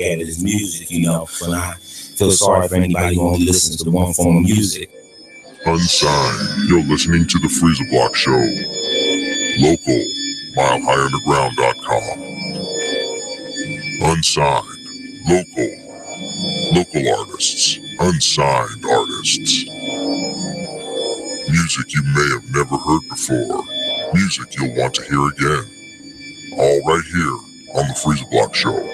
at it is music, you know. But I feel sorry for anybody who only listens to one form of music. Unsigned, you're listening to the Freeza Block Show. Local, milehigherunderground.com. Unsigned, local artists, unsigned artists. Music you may have never heard before, music you'll want to hear again. All right here on the Freeza Block Show.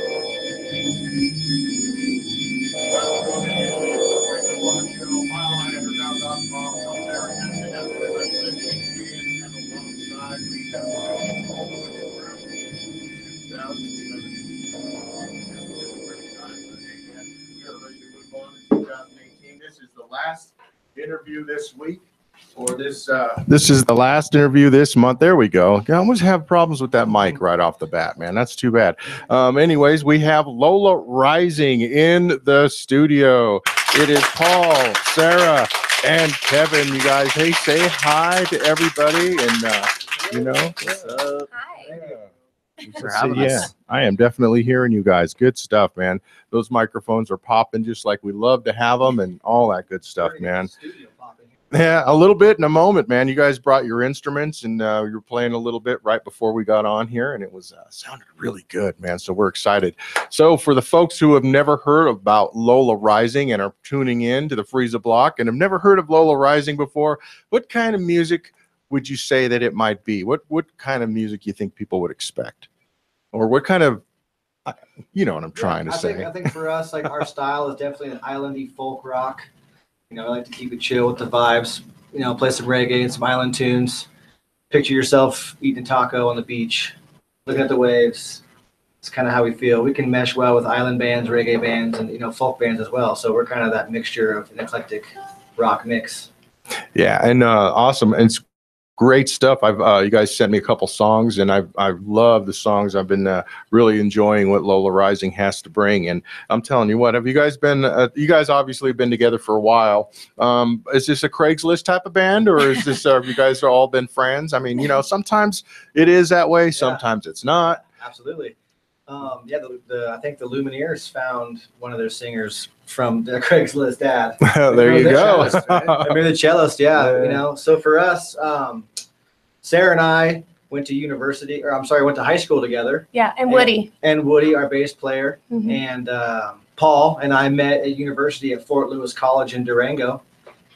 This is the last interview this week, or this is the last interview this month. There we go. I always have problems with that mic right off the bat, man. That's too bad. Anyways, we have Lola Rising in the studio. It is Paul, Sarah, and Kevin. You guys, hey, say hi to everybody, and you know, what's up? Hi. Thanks for having us. Yeah, I am definitely hearing you guys. Good stuff, man. Those microphones are popping just like we love to have them, and all that good stuff, man. Yeah, a little bit in a moment, man. You guys brought your instruments, and you were playing a little bit right before we got on here, and it was sounded really good, man. So we're excited. So for the folks who have never heard about Lola Rising and are tuning in to the Freeza Block and have never heard of Lola Rising before, what kind of music would you say that it might be? What kind of music you think people would expect, or what kind of, you know what I'm trying to say? I think for us, like, our style is definitely an islandy folk rock. You know, I like to keep it chill with the vibes. You know, play some reggae and some island tunes. Picture yourself eating a taco on the beach, looking at the waves. It's kind of how we feel. We can mesh well with island bands, reggae bands, and, you know, folk bands as well. So we're kind of that mixture of an eclectic rock mix. Yeah, and awesome. And it's great stuff. You guys sent me a couple songs, and I love the songs. I've been really enjoying what Lola Rising has to bring. And I'm telling you what, have you guys been? You guys obviously been together for a while. Is this a Craigslist type of band, or is this? Have you guys all been friends? I mean, you know, sometimes it is that way. Sometimes it's not. Absolutely. Yeah, I think the Lumineers found one of their singers from the Craigslist ad. There you go. I mean, the cellist, yeah. You know, so for us, Sarah and I went to high school together. Yeah, and Woody. And Woody, our bass player, and Paul and I met at university at Fort Lewis College in Durango.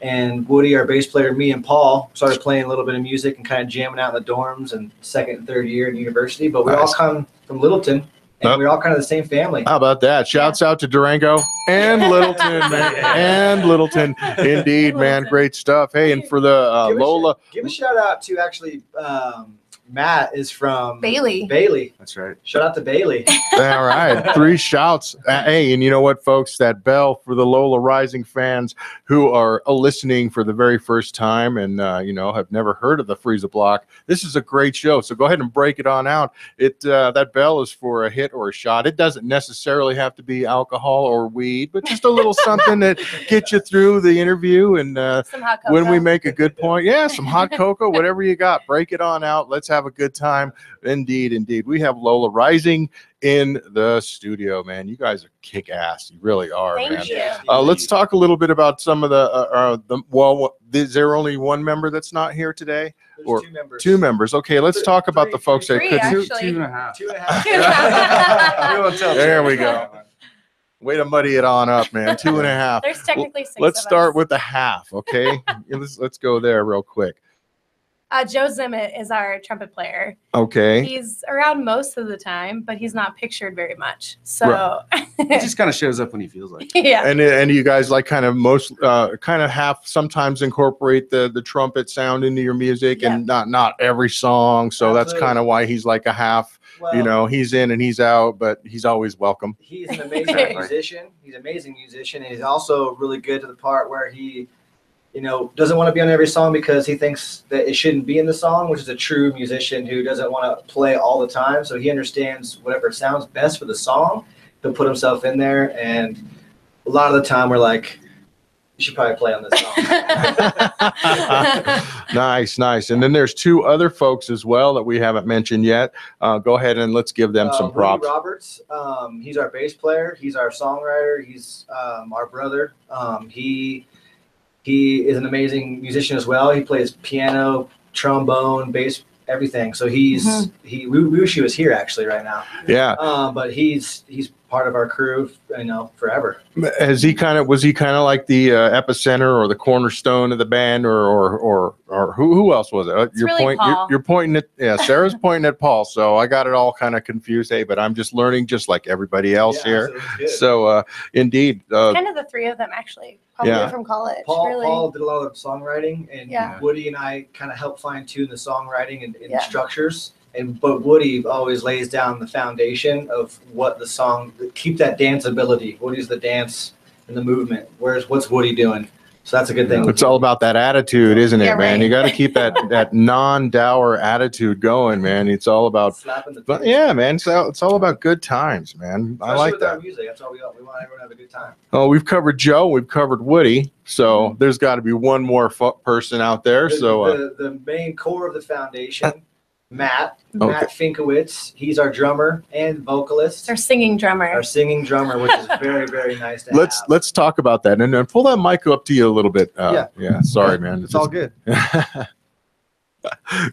And Woody, our bass player, me and Paul started playing a little bit of music and kind of jamming out in the dorms and second and third year in university. But we all come from Littleton. And we're all kind of the same family. How about that? Shouts out to Durango and Littleton, man. And Littleton. Indeed, man. Great stuff. Hey, and for the Lola. Give a shout out to actually Matt is from Bailey. That's right. Shout out to Bailey. All right. 3 shouts. Hey, and you know what, folks? That bell for the Lola Rising fans who are listening for the very first time and, you know, have never heard of the Freeza Block. This is a great show. So go ahead and break it on out. That bell is for a hit or a shot. It doesn't necessarily have to be alcohol or weed, but just a little something that gets you through the interview. And when we make a good point, yeah, some hot cocoa, whatever you got, break it on out. Let's have a good time. Indeed. We have Lola Rising in the studio, man. You guys are kick ass. You really are, man. Thank you. Let's talk a little bit about some of well, is there only one member that's not here today? There's or 2 members. 2 members. Okay, let's talk about the folks that couldn't. Actually. 2.5. 2.5. There we go. Way to muddy it on up, man. 2.5. There's technically 6 Let's of start us. with the half, okay? let's go there real quick. Joe Zimmett is our trumpet player. Okay. He's around most of the time, but he's not pictured very much. So He just kind of shows up when he feels like it. yeah. And you guys like kind of have sometimes incorporate the trumpet sound into your music, and not every song. So that's kind of why he's like a half. Well, you know, he's in and he's out, but he's always welcome. He's an amazing musician. He's an amazing musician, and he's also really good to the part where he, you know, doesn't want to be on every song because he thinks that it shouldn't be in the song, which is a true musician who doesn't want to play all the time. So he understands whatever sounds best for the song. He'll put himself in there, and a lot of the time we're like, You should probably play on this song. Nice. And then there's 2 other folks as well that we haven't mentioned yet. Go ahead and let's give them some props. Woody Roberts, he's our bass player. He's our songwriter. He's our brother. He is an amazing musician as well. He plays piano, trombone, bass, everything. So we wish he was here actually right now. Yeah. But he's part of our crew, forever. Was he kind of like the epicenter or the cornerstone of the band, or who else was it? You're pointing at Sarah's pointing at Paul, so I got it all kind of confused. Hey, but I'm just learning, just like everybody else here. So indeed, kind of the 3 of them actually, probably from college. Paul did a lot of songwriting, and Woody and I kind of helped fine tune the songwriting and structures. But Woody always lays down the foundation of what the song, keep that danceability. Woody's the dance and the movement. What's Woody doing? So that's a good thing. It's all about that attitude, isn't it, man? Right. You got to keep that non-dour attitude going, man. It's all about slapping the but yeah, man. So it's all about good times, man. I like that. Our music. That's all we want. We want everyone to have a good time. Oh, we've covered Joe. We've covered Woody. So there's got to be one more person out there. The main core of the foundation. Matt Finkowitz. He's our drummer and vocalist. Our singing drummer, which is very, very nice to have. Let's talk about that and pull that mic up to you a little bit. Sorry, man. It's all good.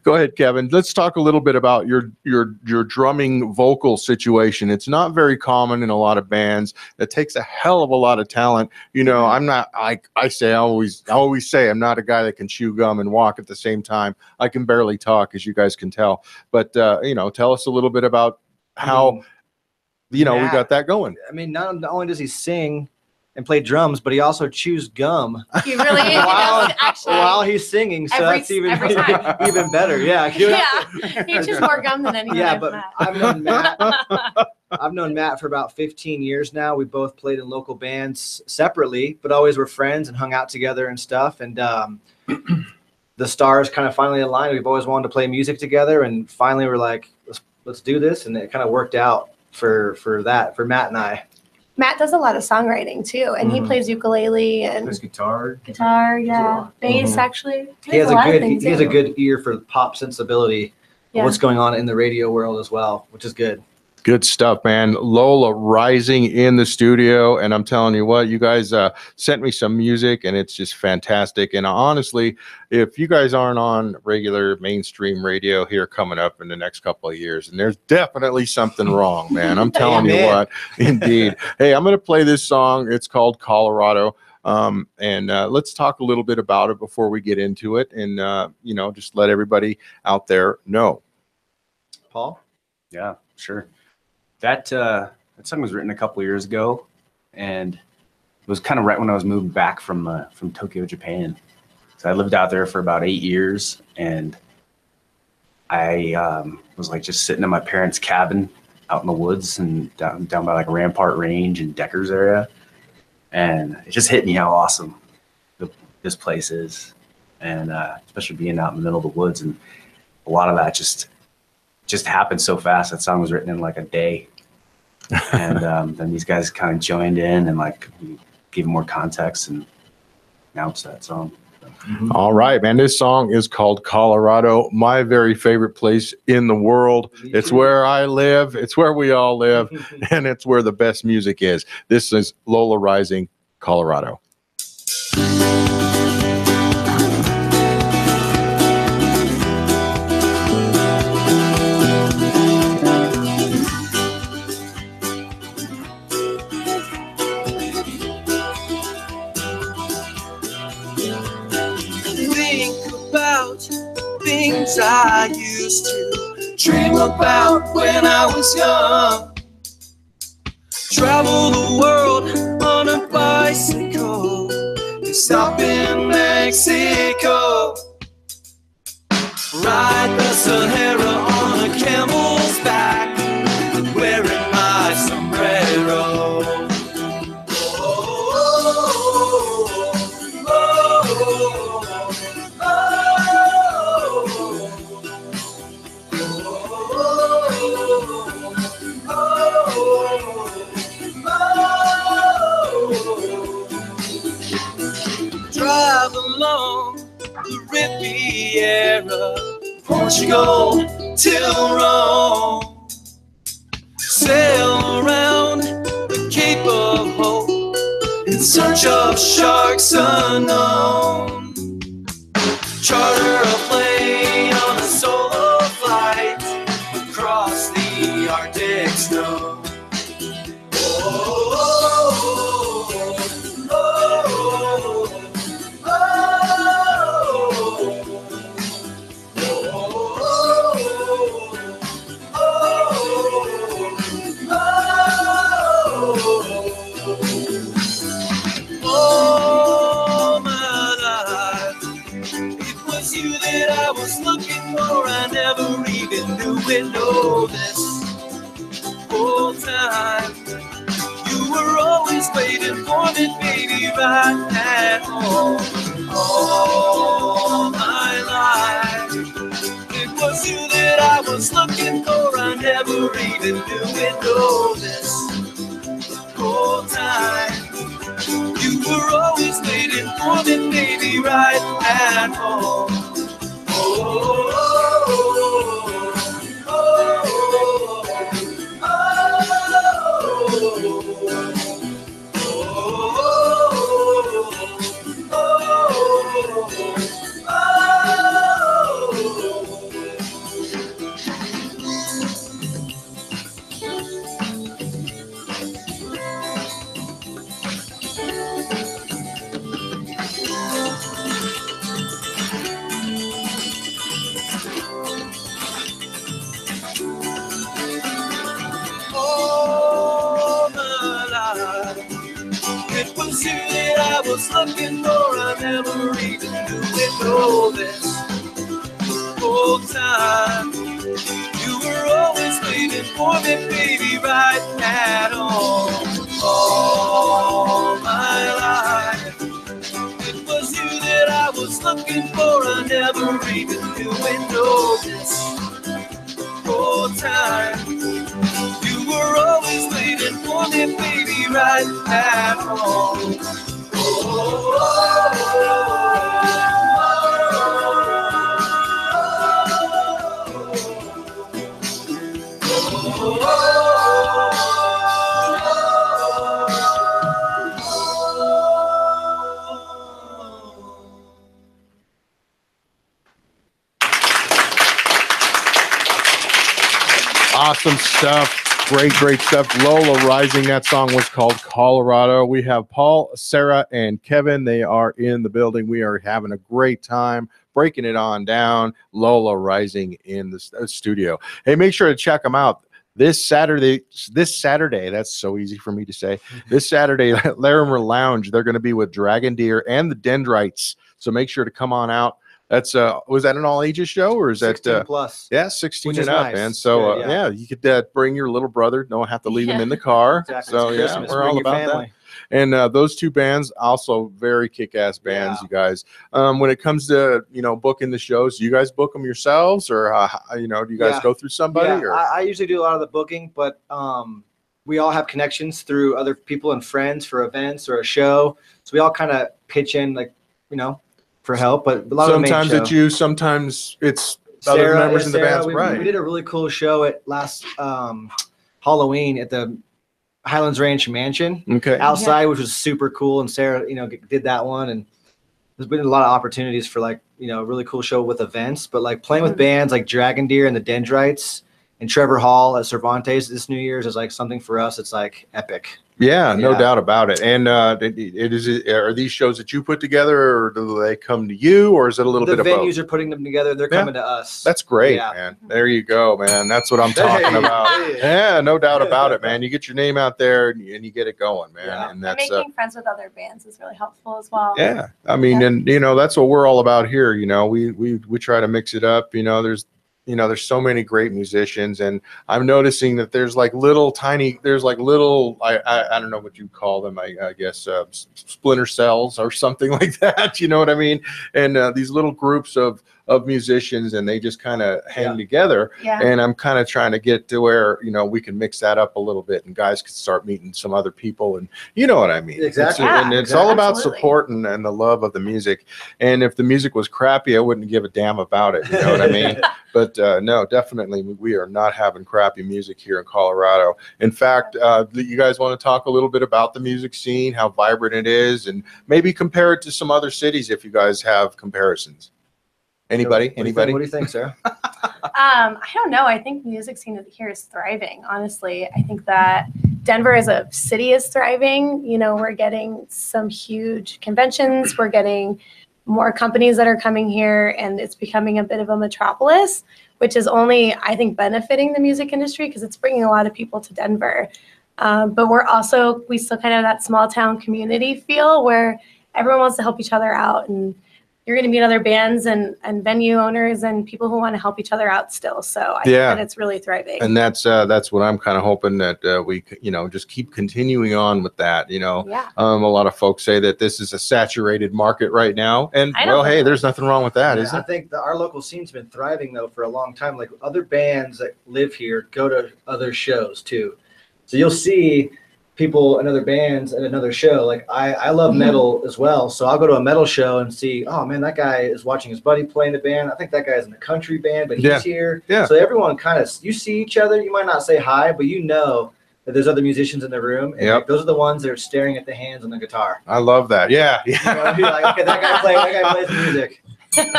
Go ahead, Kevin. Let's talk a little bit about your drumming vocal situation. It's not very common in a lot of bands. It takes a hell of a lot of talent. I'm not. I always say I'm not a guy that can chew gum and walk at the same time. I can barely talk, as you guys can tell. But tell us a little bit about how we got that going. I mean, not only does he sing and play drums, but he also chews gum. He really while he's singing, so that's even better. Yeah, he chews more gum than anyone. Yeah, but I've known Matt for about 15 years now. We both played in local bands separately, but always were friends and hung out together and stuff. And the stars kind of finally aligned. We've always wanted to play music together, and finally we're like, let's do this, and it kind of worked out for Matt and I. Matt does a lot of songwriting too, and he plays ukulele and plays guitar, bass. Actually, he has a good ear for pop sensibility. What's going on in the radio world as well, which is good. Good stuff, man. Lola Rising in the studio, and I'm telling you what, you guys sent me some music, and it's just fantastic. And honestly, if you guys aren't on regular mainstream radio here coming up in the next couple of years, and there's definitely something wrong, man. I'm telling you what, indeed. Hey, I'm going to play this song. It's called Colorado. And let's talk a little bit about it before we get into it, and just let everybody out there know. Paul? Yeah, sure. That song was written a couple of years ago, and it was kind of right when I was moving back from Tokyo, Japan. So I lived out there for about 8 years, and I was like just sitting in my parents' cabin out in the woods and down by like Rampart Range and Deckers area, and it just hit me how awesome this place is, and especially being out in the middle of the woods, and a lot of that just happened so fast. That song was written in like a day. And then these guys kind of joined in and like gave more context, and now it's that song. All right, man. This song is called Colorado, my very favorite place in the world. It's where I live. It's where we all live. And it's where the best music is. This is Lola Rising, Colorado. Things I used to dream about when I was young. Travel the world on a bicycle to stop in Mexico. Ride the Sahara on a camel's back, wearing my sombrero. along the Riviera, Portugal till Rome. Sail around the Cape of Hope in search of sharks unknown. Charter a plane on a solo flight across the Arctic snow. I was looking for, I never even knew it. Know this whole time you were always waiting for me, baby, right at home. All my life it was you that I was looking for, I never even knew it. Know this whole time you were always waiting for me, baby, right at home. I was looking for, I never even knew it. Know this whole time you were always waiting for me, baby, right at home. All my life it was you that I was looking for, I never even knew it. Know this whole time you were always waiting for me, baby, right at home. Awesome stuff. Great stuff. Lola Rising. That song was called Colorado. We have Paul, Sarah, and Kevin. They are in the building. We are having a great time breaking it on down. Lola Rising in the studio. Hey, make sure to check them out. This Saturday, that's so easy for me to say. This Saturday, Larimer Lounge, they're going to be with Dragon Deer and the Dendrites. So make sure to come on out. That's was that an all ages show, or is 16 that plus? Yeah, 16 Which and is up, nice. man. So Good, yeah, you could bring your little brother. Don't have to leave him in the car. Exactly. So It's yeah, Christmas. we're Bring all your about family. that. And those two bands, also very kick-ass bands, Yeah. you guys. When it comes to booking the shows, do you guys book them yourselves, or do you guys Yeah. go through somebody? Yeah, Or I usually do a lot of the booking, but we all have connections through other people and friends for events or a show. So we all kind of pitch in, for help. But a lot sometimes of the main it's show. you, sometimes it's other members in the Sarah, band. we did a really cool show at last Halloween at the Highlands Ranch Mansion Okay. outside, which was super cool. And Sarah, did that one. And there's been a lot of opportunities for a really cool show with events, but playing with bands like Dragon Deer and the Dendrites and Trevor Hall at Cervantes this New Year's is something for us. It's epic. Yeah, no Yeah. doubt about it. And are these shows that you put together, or do they come to you, or is it a little The bit of both? venues are putting them together. They're coming to us. That's great, Yeah. man. There you go, man. That's what I'm talking about. Yeah, no doubt about it, man. You get your name out there and you get it going, man. Yeah. And And that's making friends with other bands is really helpful as well. yeah. I mean, Yeah. and that's what we're all about here. We try to mix it up. There's so many great musicians, and I'm noticing that there's little tiny, I don't know what you call them. I guess splinter cells or something like that. You know what I mean? And these little groups of of musicians, and they just kind of hang Yeah. together. Yeah. And I'm kind of trying to get to where, you know, we can mix that up a little bit, and guys can start meeting some other people, and you know what I mean. Exactly. And it's all about Absolutely. support and the love of the music. And if the music was crappy, I wouldn't give a damn about it. You know what I mean? But no, definitely, we are not having crappy music here in Colorado. In fact, you guys want to talk a little bit about the music scene, how vibrant it is, and maybe compare it to some other cities if you guys have comparisons. Anybody? Anybody? What do you think, Sarah? I don't know. I think the music scene here is thriving, honestly. I think that Denver as a city is thriving. You know, we're getting some huge conventions. We're getting more companies that are coming here, and it's becoming a bit of a metropolis, which is only, I think, benefiting the music industry because it's bringing a lot of people to Denver. But we still kind of have that small town community feel where everyone wants to help each other out, and you're going to meet other bands and venue owners and people who want to help each other out still. So I think that it's really thriving. And that's what I'm kind of hoping that we, you know, just keep continuing on with that. You know, Yeah. a lot of folks say that this is a saturated market right now, and I don't well, think hey, so. there's nothing wrong with that, is I there? think our local scene's been thriving though for a long time. Like other bands that live here go to other shows too. So you'll see people in other bands at another show. Like I love metal as well. So I'll go to a metal show and see, oh man, that guy is watching his buddy play in the band. I think that guy's in a country band, but he's here. Yeah. So everyone kind of, you see each other. You might not say hi, but you know that there's other musicians in the room. And like, those are the ones that are staring at the hands on the guitar. I love that. Yeah. You know, you're like, okay, that guy plays music.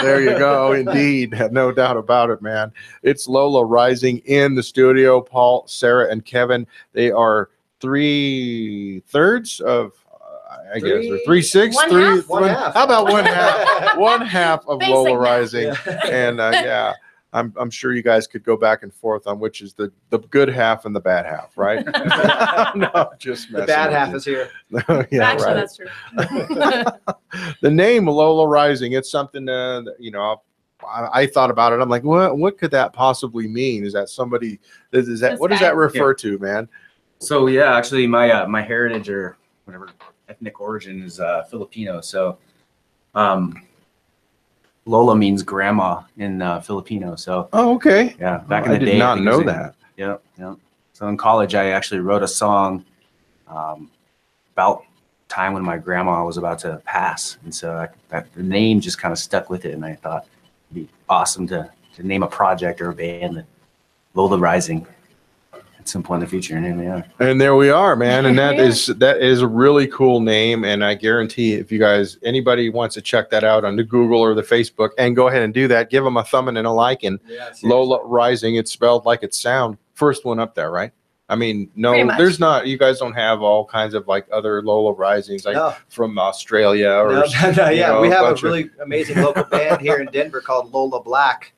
There you go. Indeed. No doubt about it, man. It's Lola Rising in the studio. Paul, Sarah, and Kevin. They are 3/3 of, I guess, or 3/6, One half. How about one half? One half of Basic Lola math. Rising. Yeah. And yeah, I'm sure you guys could go back and forth on which is the good half and the bad half, right? No, just The messing bad with half you. is here. Yeah, Actually, right. that's true. The name Lola Rising, it's something that, you know, I thought about it. I'm like, what could that possibly mean? Is that somebody? Is that This what does guy. that refer to, man? So yeah, actually my heritage or whatever ethnic origin is Filipino. So Lola means grandma in Filipino. So Oh, okay. yeah, back in I the did day. not I think know it was that. Yeah. So in college, I actually wrote a song about time when my grandma was about to pass, and so the name just kind of stuck with it. And I thought it'd be awesome to name a project or a band that Lola Rising at some point in the future. And here we are. And there we are, man. And that Yeah. is a really cool name. And I guarantee if you guys, anybody wants to check that out on the Google or the Facebook, and go ahead and do that, give them a thumbing and a like. And Yeah, seriously. Lola Rising, it's spelled like it sound. First one up there, right? I mean, no, Pretty much. there's not. You guys don't have all kinds of like other Lola Risings, like No. from Australia or No, you yeah, know, we have a bunch of- really amazing local band here in Denver called Lola Black.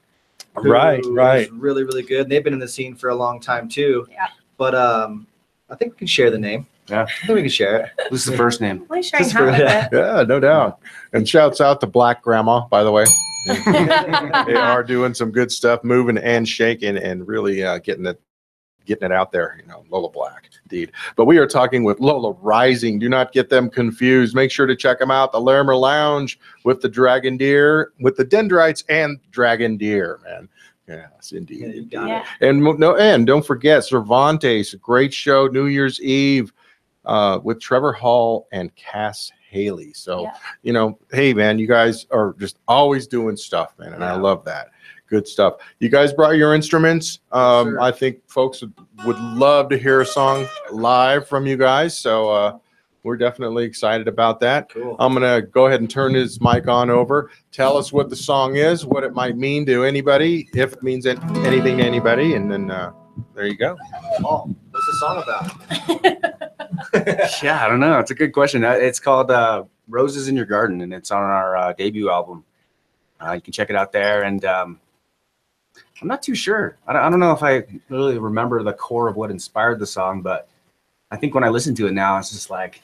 who Right. is really, really good. They've been in the scene for a long time too. Yeah. But I think we can share the name. Yeah. I think we can share it. This is the first name. Really sharing Just how for with that. it. Yeah, no doubt. And shouts out to Black Grandma, by the way. They are doing some good stuff, moving and shaking, and really getting it out there. You know, Lola Black, indeed. But we are talking with Lola Rising. Do not get them confused. Make sure to check them out. The Larimer Lounge with the Dragon Deer, with the Dendrites and Dragon Deer, man. Yes, indeed. Yeah, you got Yeah. And don't forget Cervantes, a great show, New Year's Eve, with Trevor Hall and Cass Haley. So, Yeah. you know, hey man, you guys are just always doing stuff, man, and I Yeah. love that. Good stuff. You guys brought your instruments. sir. I think folks would love to hear a song live from you guys. So we're definitely excited about that. Cool. I'm gonna go ahead and turn this mic on over. Tell us what the song is, what it might mean to anybody, if it means anything to anybody, and then there you go. Oh, what's the song about? Yeah, I don't know. It's a good question. It's called Roses in Your Garden, and it's on our debut album. You can check it out there. And I'm not too sure. I don't know if I really remember the core of what inspired the song, but I think when I listen to it now, it's just like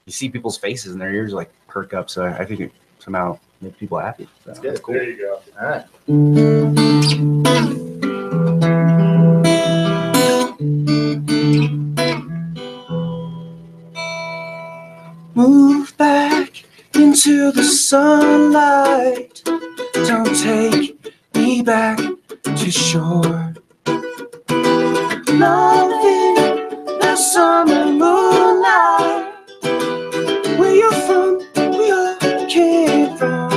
you see people's faces and their ears like perk up. So I think it somehow makes people happy. So. That's good. Cool. There you go. All right. Move back into the sunlight. don't take me back to shore. Loving the summer moonlight. Where you're from, we all came from.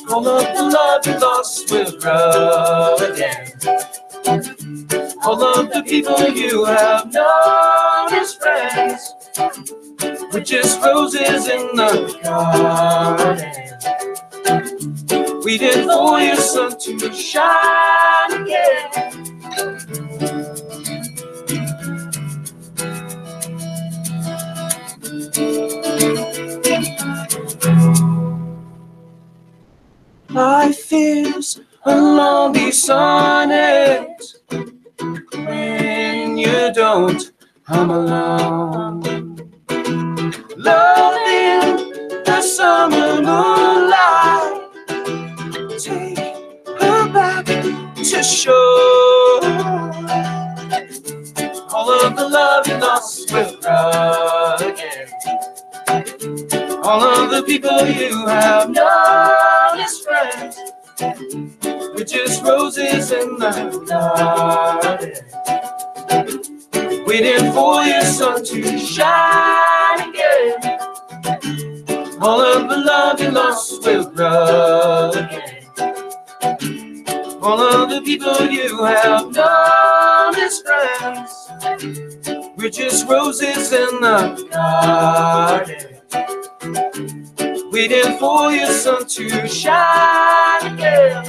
All of the love you lost will grow again. All of the people you have known as friends were just roses in the garden, waiting for your sun to shine again. Life is a lonely sonnet when you don't hum alone. Loving the summer moonlight, take her back to shore. All of the love you lost will grow again. All of the people you have known as friends were just roses in the garden, waiting for your sun to shine again. All of the love you lost will grow again. All of the people you have known as friends, we're just roses in the garden, waiting for your sun to shine again.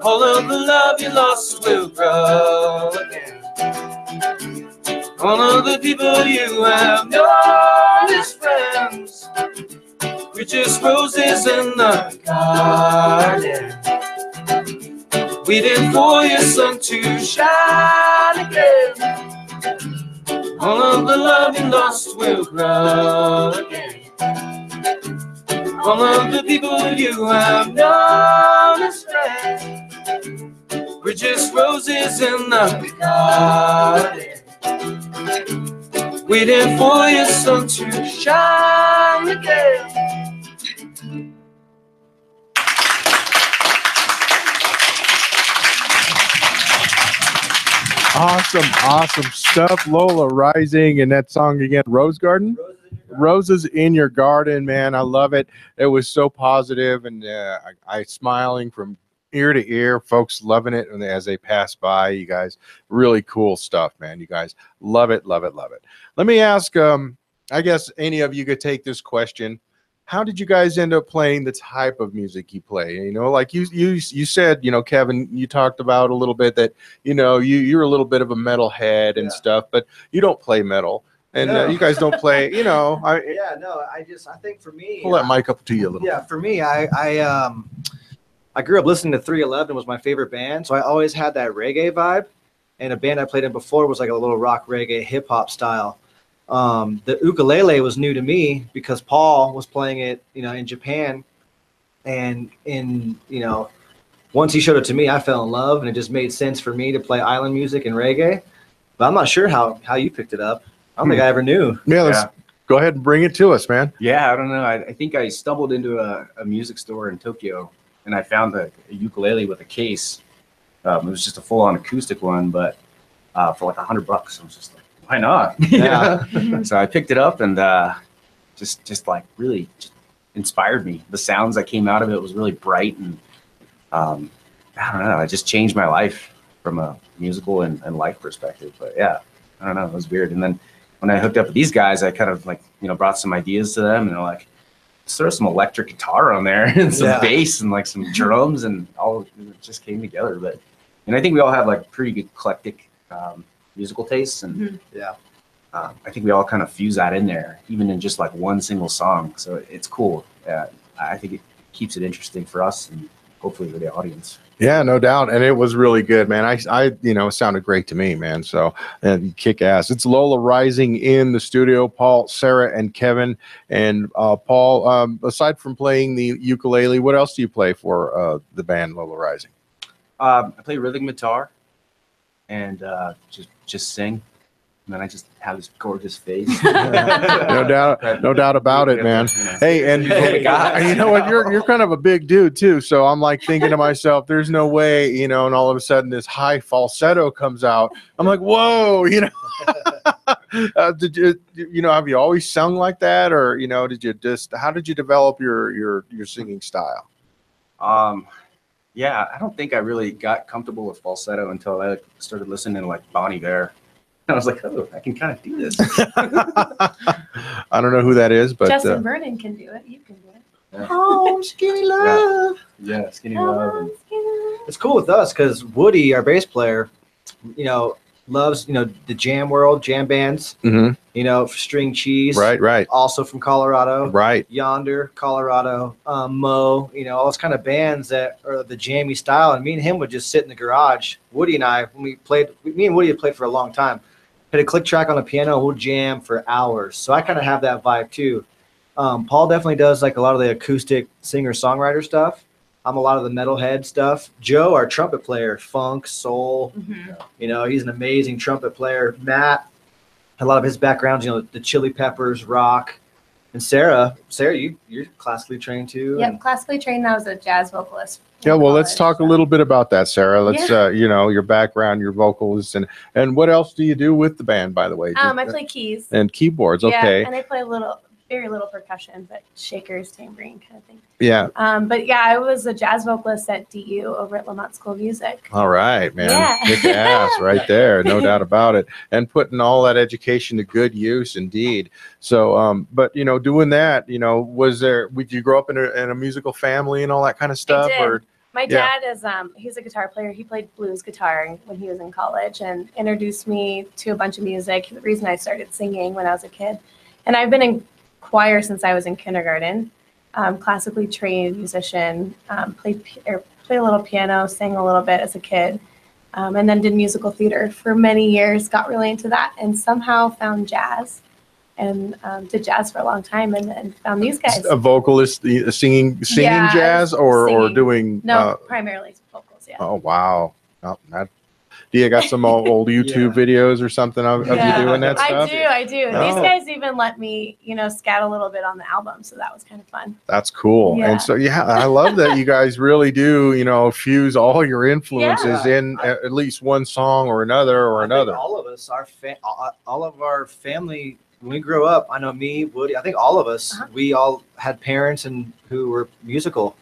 All of the love you lost will grow again. All of the people you have known as friends, we're just roses in the garden, waiting for your sun to shine again. All of the love you lost will grow again. All of the people you have known as friends, we're just roses in the garden, waiting for your sun to shine again. Awesome stuff. Lola Rising, and that song again, Rose Garden? Roses in Your Garden, man. I love it. It was so positive, and I smiling from ear to ear. Folks loving it, and as they pass by, you guys, really cool stuff, man. You guys love it. Let me ask, I guess any of you could take this question. How did you guys end up playing the type of music you play? You know, like you said, you know, Kevin, you talked about a little bit that, you know, you're a little bit of a metal head and stuff, but you don't play metal. And No. you guys don't play, you know. I think for me, pull that mic up to you a little. Yeah, for me, I grew up listening to 311 was my favorite band, so I always had that reggae vibe. And a band I played in before was like a little rock reggae hip hop style. The ukulele was new to me because Paul was playing it, you know, in Japan, and once he showed it to me, I fell in love, and it just made sense for me to play island music and reggae. But I'm not sure how you picked it up. I don't think I ever knew. Yeah, let's go ahead and bring it to us, man. Yeah, I don't know. I think I stumbled into a music store in Tokyo, and I found a ukulele with a case. It was just a full-on acoustic one, but for like $100. I was just like, why not? Yeah. So I picked it up, and just like really just inspired me. The sounds that came out of it was really bright, and I don't know. It just changed my life. from a musical and life perspective. But yeah, I don't know, it was weird. And then when I hooked up with these guys, I kind of like, brought some ideas to them, and they're like, let's throw some electric guitar on there and some bass and like some drums, and all it just came together. But I think we all have like pretty eclectic musical tastes, and I think we all kind of fuse that in there, even in just like one single song. So it's cool. I think it keeps it interesting for us and hopefully for the audience. Yeah, no doubt. And it was really good, man. I it sounded great to me, man. So kick ass. It's Lola Rising in the studio, Paul, Sarah, and Kevin. And Paul, aside from playing the ukulele, what else do you play for the band Lola Rising? I play rhythm guitar and just sing. And then I just have this gorgeous face. No doubt about it, man. Hey, and you know what? You're kind of a big dude too. So I'm like thinking to myself, there's no way, and all of a sudden this high falsetto comes out. I'm like, whoa, did you, have you always sung like that, or how did you develop your singing style? Yeah, I don't think I really got comfortable with falsetto until I started listening to like Bonnie Bear. I was like, oh, I can kind of do this. I don't know who that is, but Justin Vernon can do it. You can do it. Yeah. Oh, Skinny Love. Yeah, Skinny Love. It's cool with us because Woody, our bass player, loves the jam world, jam bands. Mm-hmm. String Cheese. Right. Also from Colorado. Right. Yonder, Colorado. Mo. All those kind of bands that are the jammy style. And me and him would just sit in the garage. Woody and I, when we played, me and Woody had played for a long time. Hit a click track on the piano, we'll jam for hours. So I kind of have that vibe too. Paul definitely does like a lot of the acoustic singer-songwriter stuff. I'm a lot of the metalhead stuff. Joe, our trumpet player, funk, soul. Mm-hmm. He's an amazing trumpet player. Matt, a lot of his backgrounds, the Chili Peppers, rock. And Sarah, you're classically trained too. Yep, classically trained. I was a jazz vocalist. Yeah, well, let's talk a little bit about that, Sarah. Let's, your background, your vocals, and what else do you do with the band, by the way? I play keys and keyboards. Okay. Yeah, and I play very little percussion, but shakers, tambourine kind of thing. Yeah. But yeah, I was a jazz vocalist at DU over at Lamont School of Music. All right, man. Yeah. Kick ass right there. No doubt about it. And putting all that education to good use indeed. So, but, doing that, would you grow up in a musical family and all that kind of stuff? I did. Or my dad is, he's a guitar player. He played blues guitar when he was in college and introduced me to a bunch of music. The reason I started singing when I was a kid. And I've been in choir since I was in kindergarten. Classically trained musician, played a little piano, sang a little bit as a kid, and then did musical theater for many years, got really into that, and somehow found jazz and did jazz for a long time, and found these guys. A vocalist singing jazz or doing? No, primarily vocals, yeah. Oh, wow. No, do you got some old YouTube videos or something of you doing that stuff? I do. Oh. These guys even let me, scat a little bit on the album, so that was kind of fun. That's cool. Yeah. And so, I love that you guys really do, fuse all your influences in at least one song or another or another. All of us, all of our family, when we grew up, I know me, Woody, I think all of us, we all had parents who were musical.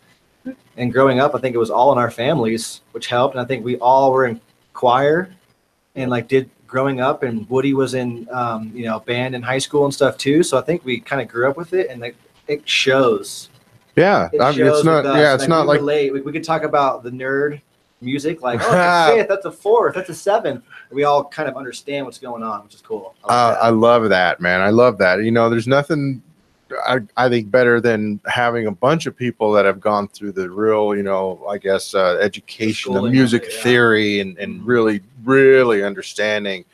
And growing up, I think it was all in our families, which helped. And I think we all were in choir and did growing up, and Woody was in band in high school and stuff too, so I think we kind of grew up with it, and it shows. It's not like relate. We could talk about the nerd music, it's a fifth, that's a fourth, that's a seventh. We all kind of understand what's going on, which is cool. I love that, man. I love that. There's nothing I think better than having a bunch of people that have gone through the real, education, the music theory, and really, really understanding,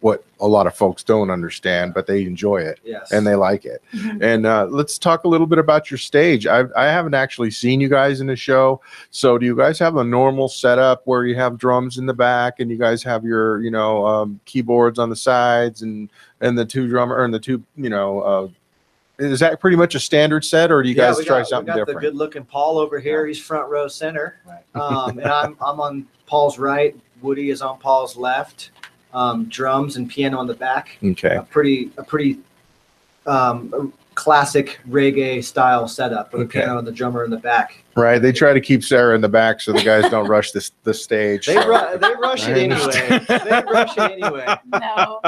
what a lot of folks don't understand, but they enjoy it and they like it. And let's talk a little bit about your stage. I haven't actually seen you guys in a show. So do you guys have a normal setup where you have drums in the back and you guys have your, keyboards on the sides and the two drummer and the two, is that pretty much a standard set, or do you guys try something different? The good looking Paul over here. He's front row center. And I'm on Paul's right. Woody is on Paul's left. Drums and piano on the back. Okay. A pretty classic reggae style setup with a piano and the drummer in the back. Right. They try to keep Sarah in the back so the guys don't rush the stage. They rush it anyway. They rush it anyway. No.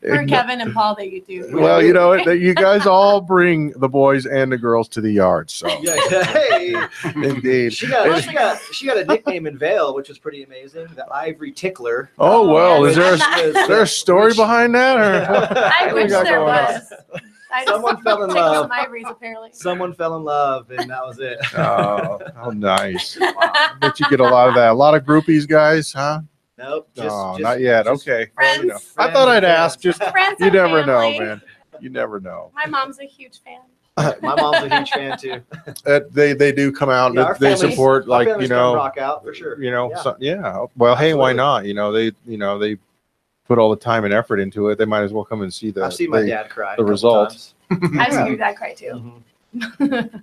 For Kevin and Paul, they do. Well, you know, you guys all bring the boys and the girls to the yard. So Yeah, hey. indeed. She got a nickname in Vail, which was pretty amazing. The Ivory Tickler. Oh well, yeah. is there a story behind that? Or I wish got there going on? was. I just Someone fell in picked love. some ivories, apparently. Someone fell in love, and that was it. Oh, how nice. I bet you get a lot of that. A lot of groupies, guys, huh? Nope. Not yet. Okay. Friends. Well, you know. I thought I'd ask. Just Friends you and never know, family. man. You never know. My mom's a huge fan. My mom's a huge fan too. They do come out. Yeah, our they family- support, Our like, you family's gonna know, rock out for sure. you know, Yeah. yeah. Well, hey, why Absolutely. not? You know, they put all the time and effort into it. They might as well come and see I've seen my the dad cry. the a couple result. times. I've seen your dad cry too. Mhm.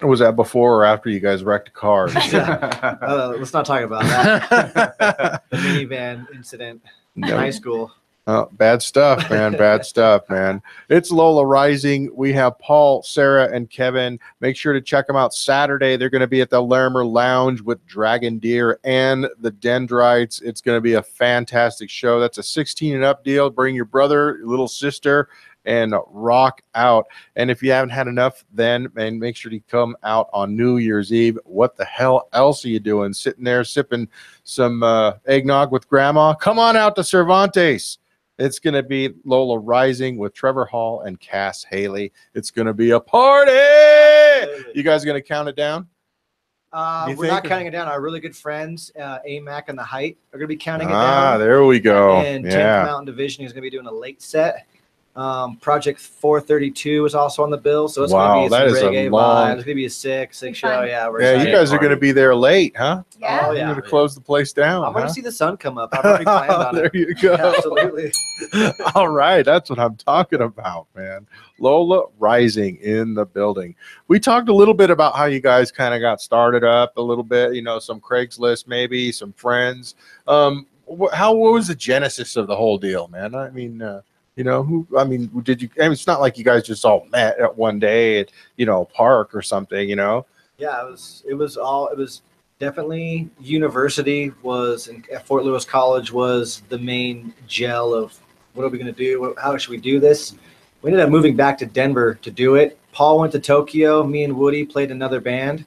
Was that before or after you guys wrecked cars? Let's not talk about that. The minivan incident in No. high school. Oh, bad stuff, man. Bad stuff, man. It's Lola Rising. We have Paul, Sarah, and Kevin. Make sure to check them out Saturday. They're going to be at the Larimer Lounge with Dragon Deer and the Dendrites. It's going to be a fantastic show. That's a 16 and up deal. Bring your brother, your little sister, and rock out. And if you haven't had enough then, man, make sure to come out on New Year's Eve. What the hell else are you doing? Sitting there sipping some eggnog with grandma? Come on out to Cervantes. It's going to be Lola Rising with Trevor Hall and Cass Haley. It's going to be a party. You guys going to count it down? You We're not think? counting it down. Our really good friends, AMAC and the Height, are going to be counting it Ah, down. there we go. And 10th Yeah. Mountain Division is going to be doing a late set. Project 432 is also on the bill, so it's Wow, going to be that some is a reggae long- vibes. It's going to be a sick Be show. fun. Yeah, we're Yeah, you excited. guys are going to be there late, huh? Yeah. Oh, You're yeah. going to close the place down. I'm going huh? to see the sun come up. I've already planned on There it. you go. Absolutely. All right, that's what I'm talking about, man. Lola Rising in the building. We talked a little bit about how you guys kind of got started up a little bit, you know, some Craigslist, maybe some friends. What was the genesis of the whole deal, man? I mean, you know, did you? I mean, it's not like you guys just all met at one day at, you know, a park or something, you know. Yeah, it was definitely university at Fort Lewis College was the main gel of what are we going to do? How should we do this? We ended up moving back to Denver to do it. Paul went to Tokyo. Me and Woody played another band.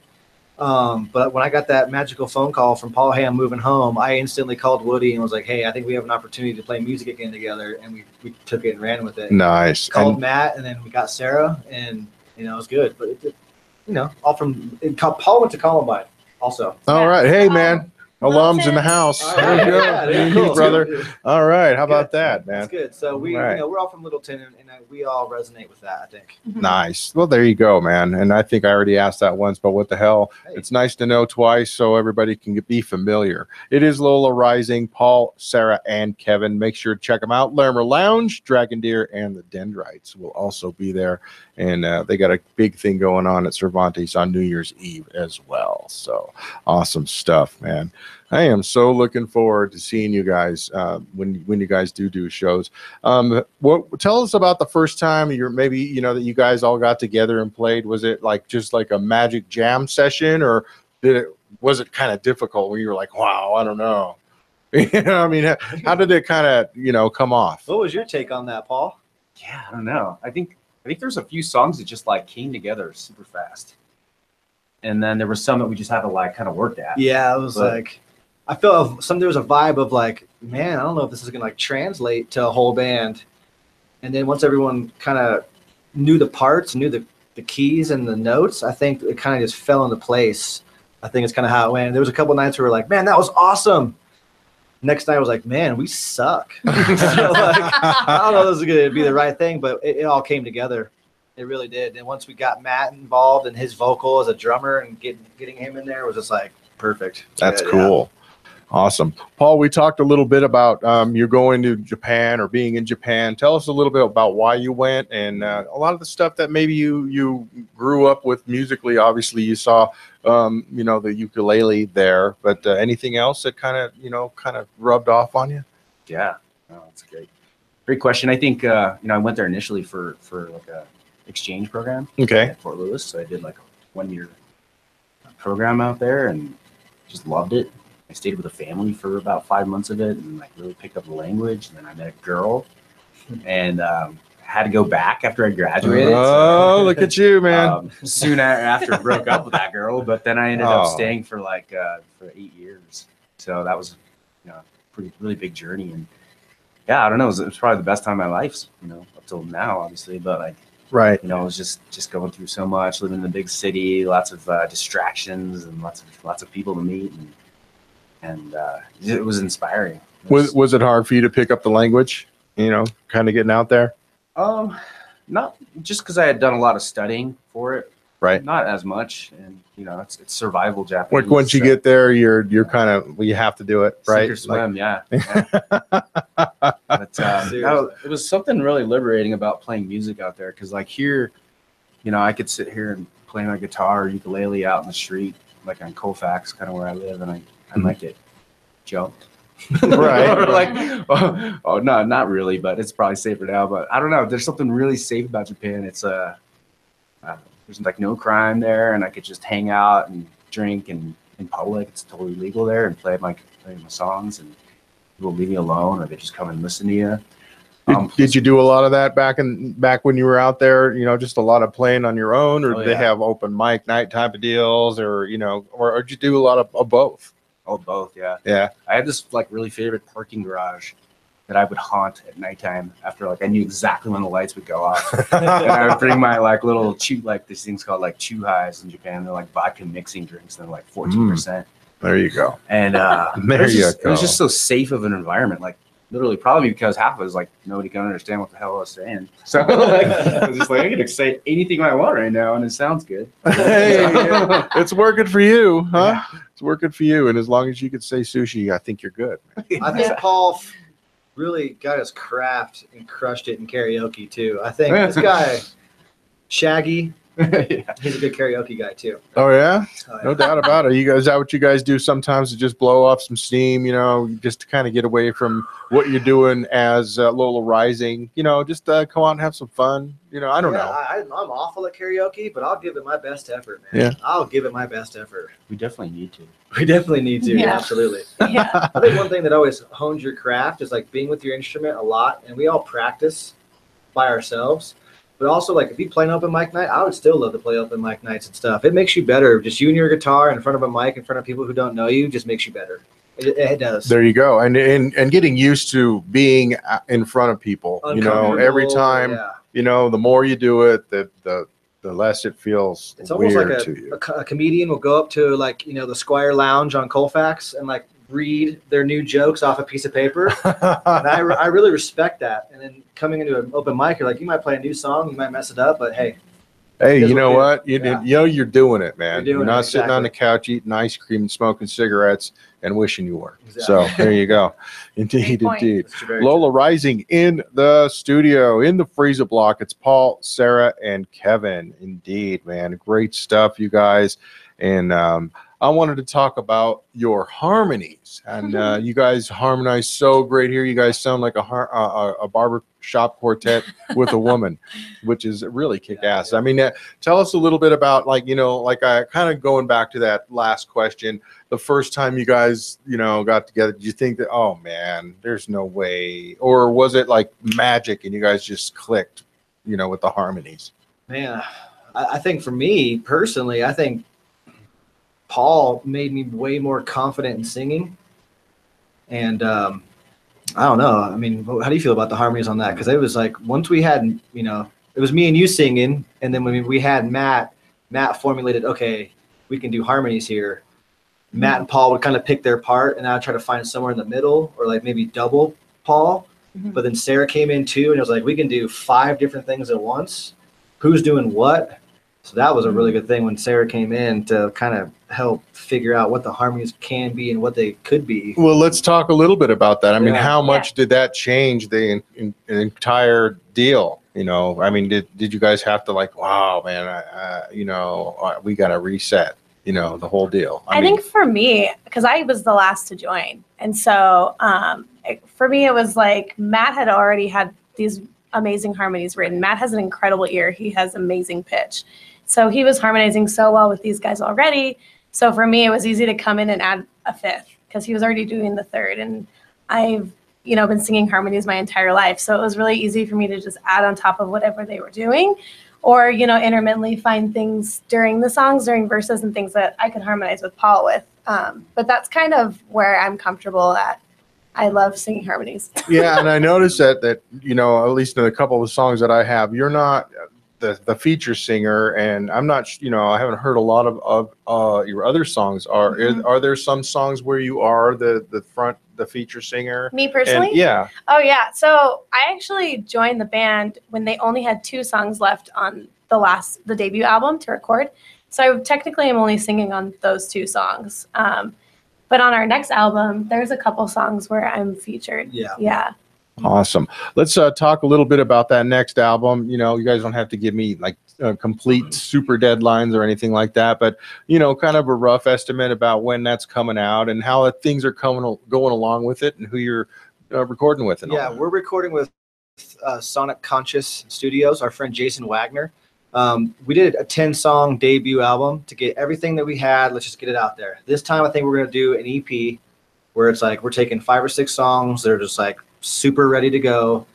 But when I got that magical phone call from Paul, hey, I'm moving home, I instantly called Woody and was like, hey, I think we have an opportunity to play music again together. And we took it and ran with it. Nice. Called And- Matt, and then we got Sarah, and, you know, it was good. But, Paul went to Columbine also. all right, hey, man. Alums in the house. All There right, you go. yeah, Me and cool. you, brother. All right. How about that, man? That's good. So we, Right. we're all from Littleton, and we all resonate with that, I think. Nice. Well, there you go, man. And I think I already asked that once, but what the hell? Hey. It's nice to know twice so everybody can be familiar. It is Lola Rising, Paul, Sarah, and Kevin. Make sure to check them out. Larimer Lounge, Dragon Deer, and the Dendrites will also be there. And they got a big thing going on at Cervantes on New Year's Eve as well. So awesome stuff, man. I am so looking forward to seeing you guys when you guys do shows. Tell us about the first time that you guys all got together and played. Was it like just like a magic jam session, or was it kind of difficult when you were like, wow, I don't know? You know, I mean, how did it kind of come off? What was your take on that, Paul? Yeah, I don't know. I think there's a few songs that just like came together super fast. And then there was some that we just had to like kind of work at. Yeah, it was like, I felt there was a vibe of like, man, I don't know if this is gonna like translate to a whole band. And then once everyone kind of knew the parts, knew the keys and the notes, I think it kind of just fell into place. I think it's kind of how it went. There was a couple nights where we were like, man, that was awesome. Next night I was like, man, we suck. So, like, I don't know if this is gonna be the right thing, but it all came together. It really did. And once we got Matt involved and his vocal as a drummer and getting him in there was just like perfect. That's Yeah, cool. Awesome. Paul, we talked a little bit about you're going to Japan or being in Japan. Tell us a little bit about why you went and a lot of the stuff that maybe you grew up with musically. Obviously, you saw, the ukulele there, but anything else that kind of rubbed off on you? Yeah, that's a great question. I think I went there initially for like a exchange program. Okay. At Fort Lewis. So I did like a 1-year program out there and just loved it. I stayed with a family for about 5 months of it and like really picked up the language. And then I met a girl and had to go back after I graduated. Oh, look at you, man. Soon after I broke up with that girl, but then I ended up staying for like for 8 years. So that was, you know, really big journey. And yeah, I don't know, it was probably the best time of my life, you know, up till now, obviously. But like, right, you know, I was just going through so much, living in the big city, lots of distractions and lots of people to meet, and it was inspiring. Was it hard for you to pick up the language? You know, kind of getting out there. Not just because I had done a lot of studying for it. Right. Not as much, and you know, it's survival Japanese. Once you get there, you're kind of, well, you have to do it, right? Sink or swim, yeah. But it was something really liberating about playing music out there, because like here, you know, I could sit here and play my guitar or ukulele out in the street, like on Colfax, kind of where I live, and I might get jumped. Right. Or like, oh no, not really, but it's probably safer now. But I don't know. There's something really safe about Japan. It's there's like no crime there, and I could just hang out and drink and in public. It's totally legal there, and play my songs, and people leave me alone, or they just come and listen to you. Did you do a lot of that back when you were out there? You know, just a lot of playing on your own, or did they have open mic night type of deals, or you know, or did you do a lot of both? Oh, both, yeah. Yeah. I had this like really favorite parking garage that I would haunt at nighttime after like I knew exactly when the lights would go off. And I would bring my like little like these things called like chew highs in Japan. They're like vodka mixing drinks. They're like 14%. There you go. And it was just so safe of an environment. Like literally, probably because half of it was like nobody can understand what the hell I was saying. So like I was just like, I can say anything I want right now, and it sounds good. Hey, it's working for you, huh? Yeah. It's working for you, and as long as you can say sushi, I think you're good. I think Paul really got his craft and crushed it in karaoke too. I think this guy, Shaggy, he's a good karaoke guy too. Oh yeah? No doubt about it. Is that what you guys do sometimes, to just blow off some steam, you know, just to kind of get away from what you're doing as Lola Rising, you know, just come out and have some fun, you know? I don't know. I'm awful at karaoke, but I'll give it my best effort, man. Yeah. I'll give it my best effort. We definitely need to. Yeah. Absolutely. Yeah. I think one thing that always hones your craft is like being with your instrument a lot, and we all practice by ourselves. But also, like, if you play an open mic night, I would still love to play open mic nights and stuff. It makes you better. Just you and your guitar in front of a mic, in front of people who don't know you, just makes you better. It does. There you go. And getting used to being in front of people, you know, every time, you know, the more you do it, the less it feels it's almost weird like to you. A comedian will go up to, like, you know, the Squire Lounge on Colfax and, like, read their new jokes off a piece of paper. And I really respect that. And then coming into an open mic, you're like, you might play a new song, you might mess it up, but hey, you know what? You know you're doing it, man. You're not sitting on the couch eating ice cream and smoking cigarettes and wishing you were. Exactly. So there you go. Indeed. Lola Rising in the studio, in the Freeza Block. It's Paul, Sarah, and Kevin. Indeed, man. Great stuff, you guys. And I wanted to talk about your harmonies, and you guys harmonize so great here. You guys sound like a barbershop quartet with a woman, which is really kick-ass. I mean, tell us a little bit about, like, you know, like I kind of going back to that last question. The first time you guys, you know, got together, did you think that, oh man, there's no way, or was it like magic and you guys just clicked, you know, with the harmonies? Man, I think for me personally, I think Paul made me way more confident in singing. And I don't know. I mean, how do you feel about the harmonies on that? Because it was like, once we had, you know, it was me and you singing. And then when we had Matt formulated, okay, we can do harmonies here. Matt and Paul would kind of pick their part, and I would try to find somewhere in the middle, or like maybe double Paul. But then Sarah came in too, and it was like, we can do 5 different things at once. Who's doing what? So that was a really good thing when Sarah came in to kind of help figure out what the harmonies can be and what they could be. Well, let's talk a little bit about that. I mean, how much did that change the entire deal? You know, I mean, did you guys have to, like, wow, man, you know, we got to reset, you know, the whole deal? I think for me, because I was the last to join. And so for me, it was like Matt had already had these amazing harmonies written. Matt has an incredible ear. He has amazing pitch. So he was harmonizing so well with these guys already. So for me, it was easy to come in and add a fifth because he was already doing the third. And I've, been singing harmonies my entire life. So it was really easy for me to just add on top of whatever they were doing, or, intermittently find things during the songs, during verses and things that I could harmonize with Paul with. But that's kind of where I'm comfortable at. I love singing harmonies. Yeah, and I noticed that at least in a couple of the songs that I have, you're not the feature singer, and I'm not, I haven't heard a lot of your other songs. Are there some songs where you are the feature singer? Me personally? And, yeah. Oh yeah. So I actually joined the band when they only had 2 songs left on the debut album to record. So technically I'm only singing on those 2 songs. But on our next album, there's a couple songs where I'm featured. Yeah. Awesome. Let's talk a little bit about that next album. You guys don't have to give me like complete super deadlines or anything like that, but kind of a rough estimate about when that's coming out and how things are going along with it and who you're recording with. And all we're recording with Sonic Conscious Studios. Our friend Jason Wagner. We did a 10-song debut album to get everything that we had. Let's just get it out there. This time, I think we're going to do an EP where it's like we're taking 5 or 6 songs that are just like super ready to go.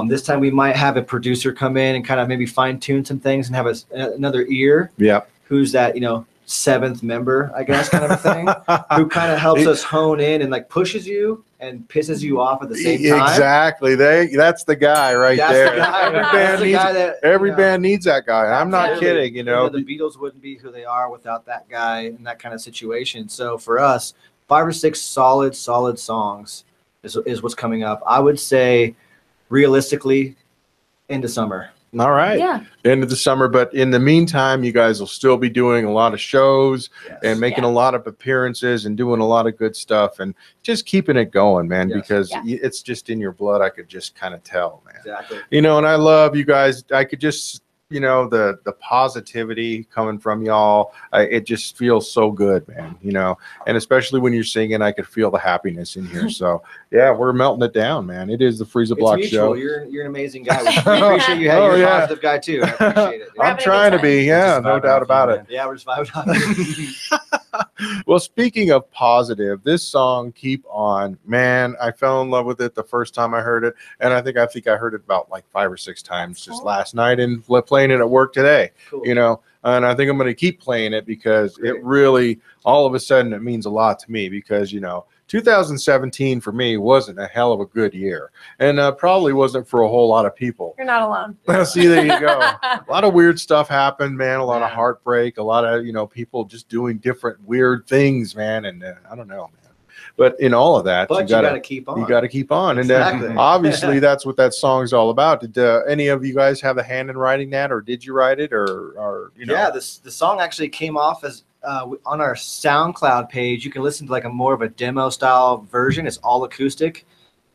This time we might have a producer come in and kind of maybe fine tune some things and have another ear. Yeah. Who's that, 7th member, I guess, kind of a thing, who kind of helps us hone in and like pushes you and pisses you off at the same time. Exactly. That's the guy right there. Every band needs that guy. I'm not kidding, The Beatles wouldn't be who they are without that guy in that kind of situation. So for us, 5 or 6 solid songs is what's coming up. I would say realistically into summer. All right. Yeah. End of the summer. But in the meantime, you guys will still be doing a lot of shows and making a lot of appearances and doing a lot of good stuff and just keeping it going, man, because it's just in your blood. I could just kind of tell, man. Exactly. And I love you guys. I could just, the positivity coming from y'all, it just feels so good, man, and especially when you're singing, I could feel the happiness in here. So yeah, we're melting it down, man. It is the Freeza Block show. You're an amazing guy. We appreciate you. You're a positive guy too. I appreciate it. I'm trying to be, no doubt about it. Yeah, we're just vibing on. Well, speaking of positive, this song, Keep On, man, I fell in love with it the first time I heard it. And I think I heard it about like 5 or 6 times just last night and playing it at work today, cool. And I think I'm going to keep playing it because it really, all of a sudden, it means a lot to me because, 2017 for me wasn't a hell of a good year, and probably wasn't for a whole lot of people. You're not alone. See, there you go. A lot of weird stuff happened, man. A lot of heartbreak. A lot of people just doing different weird things, man. And I don't know, man. But in all of that, you gotta keep on. You got to keep on, Exactly. And obviously that's what that song's all about. Did any of you guys have a hand in writing that, or did you write it, or Yeah, the song actually came off as. On our SoundCloud page, you can listen to like a more of a demo style version. It's all acoustic.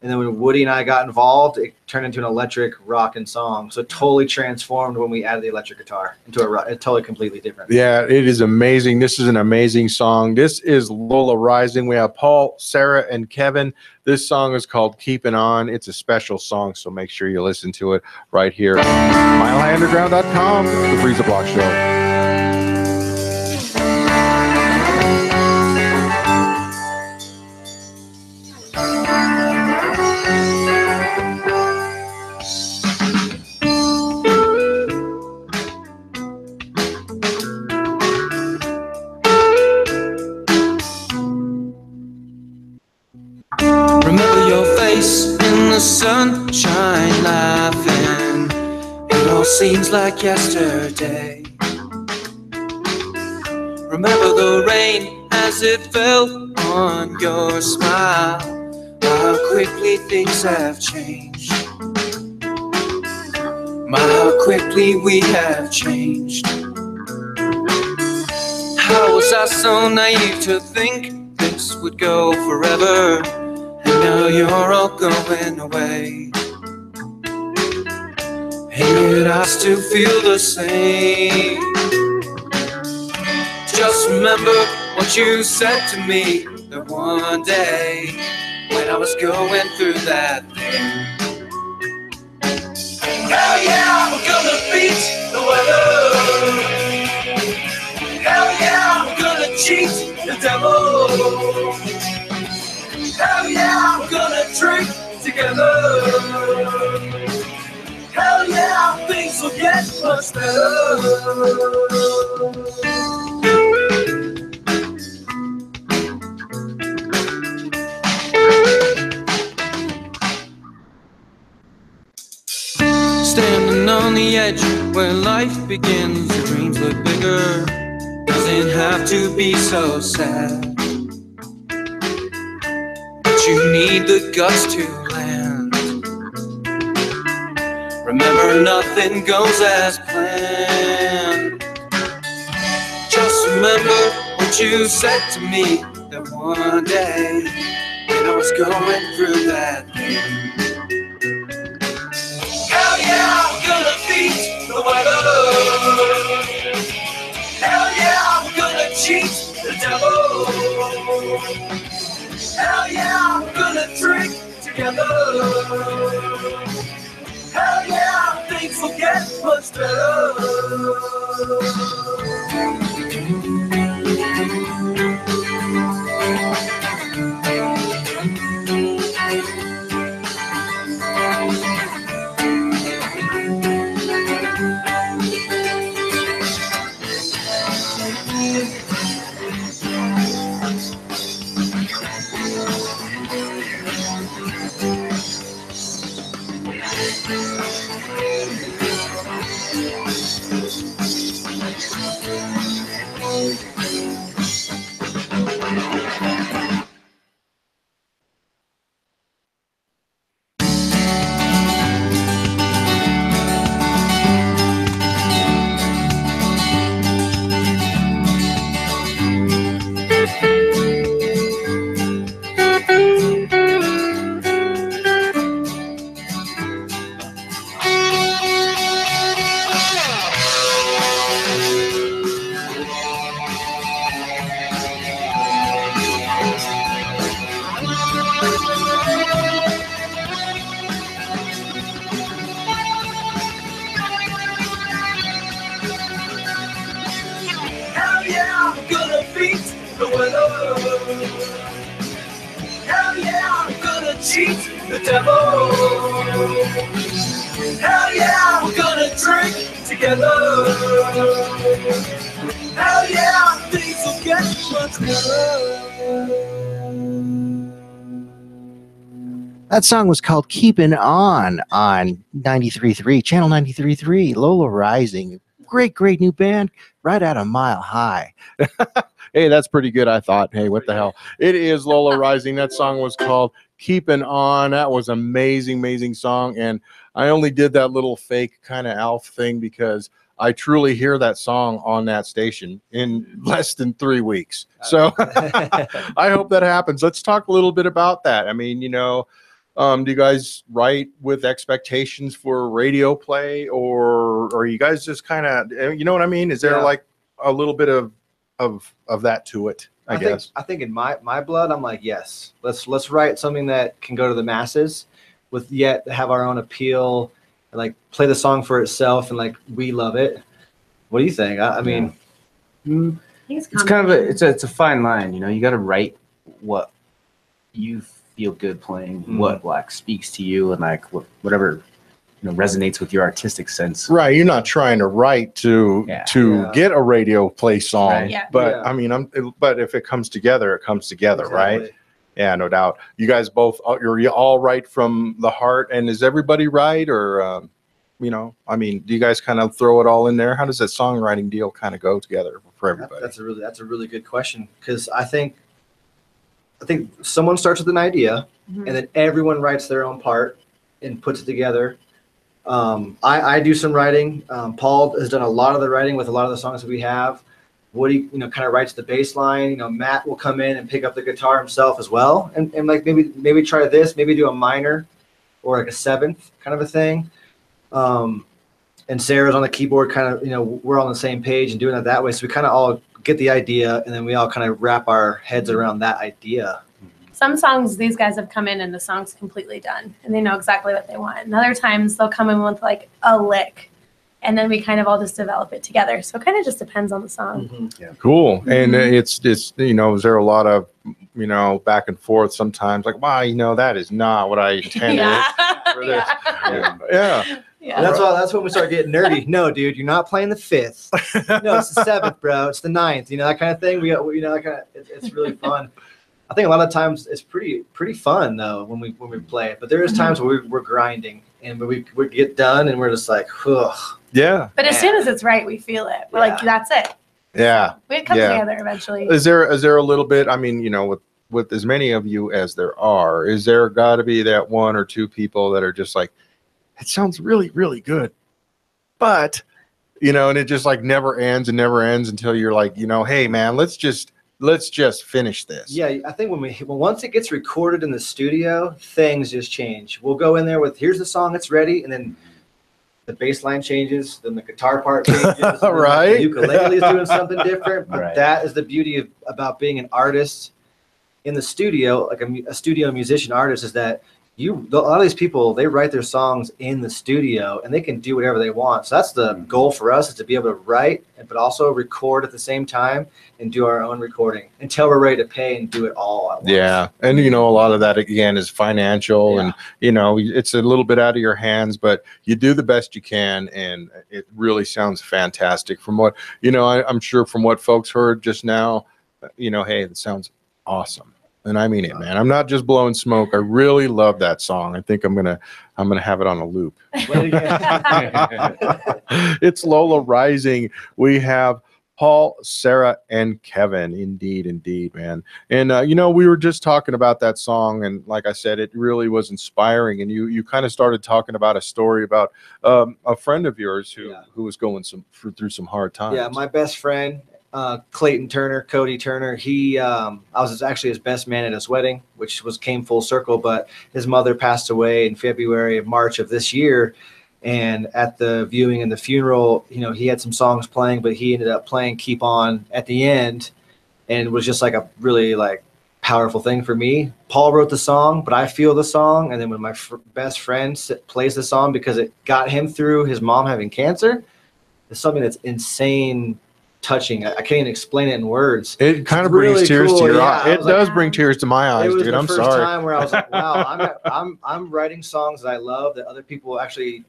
And then when Woody and I got involved, it turned into an electric rockin' song. So it totally transformed when we added the electric guitar into a totally completely different. Yeah, it is amazing. This is an amazing song. This is Lola Rising. We have Paul, Sarah, and Kevin. This song is called Keeping On. It's a special song, so make sure you listen to it right here. MileHighUnderground.com, the Freeza Block Show. Remember your face in the sunshine laughing. It all seems like yesterday. Remember the rain as it fell on your smile. How quickly things have changed. How quickly we have changed. How was I so naive to think this would go forever? And now you're all going away. And yet I still feel the same. Just remember what you said to me that one day when I was going through that thing. Hell yeah, we're gonna beat the weather. Hell yeah, we're gonna cheat the devil. Hell yeah, we're gonna drink together. Hell yeah, things will get much better. Standing on the edge where life begins, the dreams look bigger. Doesn't have to be so sad, but you need the guts to land. Remember, nothing goes as planned. Just remember what you said to me that one day when I was going through that thing. Hell yeah, we're gonna beat the weather. Hell yeah, we're gonna cheat the devil. Hell yeah, we're gonna drink together. Hell yeah, things will get much better. Hell yeah, we're gonna beat the weather. Hell yeah, we're gonna cheat the devil. Hell yeah, we're gonna drink together. Hell yeah, things will get much better. That song was called Keepin' On 93.3, Channel 93.3, Lola Rising. Great new band right out of Mile High. Hey, that's pretty good, I thought. Hey, what the hell? It is Lola Rising. That song was called Keepin' On. That was amazing song. And I only did that little fake kind of Alf thing because I truly hear that song on that station in less than 3 weeks. So I hope that happens. Let's talk a little bit about that. I mean, do you guys write with expectations for radio play, or are you guys just kind of, you know what I mean? Is there like a little bit of that to it? I guess. I think in my blood, I'm like, yes, let's write something that can go to the masses, with yet have our own appeal, and like play the song for itself, and like we love it. What do you think? I mean, it's kind of it's a fine line, you got to write what you feel good playing, what like speaks to you, and like whatever resonates with your artistic sense. Right, you're not trying to write to get a radio play song, right. But I mean, but if it comes together, it comes together, Exactly. right? Yeah, no doubt. You guys both, you all write from the heart, and is everybody right, or I mean, do you guys kind of throw it all in there? How does that songwriting deal kind of go together for everybody? That's a really good question, because I think someone starts with an idea, and then everyone writes their own part and puts it together. I do some writing. Paul has done a lot of the writing with a lot of the songs that we have. Woody, kind of writes the bass line. Matt will come in and pick up the guitar himself as well, and like maybe try this, maybe do a minor or like a seventh kind of a thing. And Sarah's on the keyboard, kind of, we're on the same page and doing it that way. So we kind of all get the idea, and then we all kind of wrap our heads around that idea. some songs these guys have come in and the song's completely done and they know exactly what they want. And other times they'll come in with like a lick and then we kind of all just develop it together. So it kind of just depends on the song. Yeah. Cool. And it's is there a lot of, back and forth sometimes like, wow, that is not what I intended for this. Yeah. That's when we start getting nerdy. No, dude, you're not playing the 5th. No, it's the 7th, bro. It's the 9th. That kind of thing. It's really fun. I think a lot of times it's pretty fun though when we play it. But there is times where we're grinding and we get done and we're just like, ugh. Yeah. But as soon as it's right, we feel it. We're like, that's it. Yeah. We come together eventually. Is there a little bit? I mean, with as many of you as there are, is there got to be that one or two people that are just like, it sounds really, really good, but and it just like never ends until you're like, hey man, let's just finish this. Yeah, I think once it gets recorded in the studio, things just change. We'll go in there with here's the song, it's ready, and then the bass line changes, then the guitar part changes, right? The ukulele is doing something different. But that is the beauty about being an artist in the studio, like a studio musician artist, is that a lot of these people, they write their songs in the studio and they can do whatever they want. So that's the goal for us, is to be able to write, but also record at the same time and do our own recording until we're ready to pay and do it all at once. Yeah. And, a lot of that, again, is financial and, it's a little bit out of your hands, but you do the best you can. And it really sounds fantastic from what, I'm sure from what folks heard just now, hey, it sounds awesome. And I mean it, man. I'm not just blowing smoke. I really love that song. I think I'm gonna have it on a loop. It's Lola Rising. We have Paul, Sarah, and Kevin. Indeed, man. And we were just talking about that song, and like I said, it really was inspiring. And you kind of started talking about a story about a friend of yours who was going through some hard times. Yeah, my best friend. Clayton Turner, Cody Turner. I was actually his best man at his wedding, which came full circle, but his mother passed away in March of this year. And at the viewing and the funeral, he had some songs playing, but he ended up playing Keep On at the end. And it was just like a really powerful thing for me. Paul wrote the song, but I feel the song. And then when my best friend plays the song, because it got him through his mom having cancer, it's something that's insane, touching. I can't even explain it in words. It kind of brings tears to your eyes. It does bring tears to my eyes, dude. I'm sorry. It was the first time where I was like, wow, I'm writing songs that I love that other people actually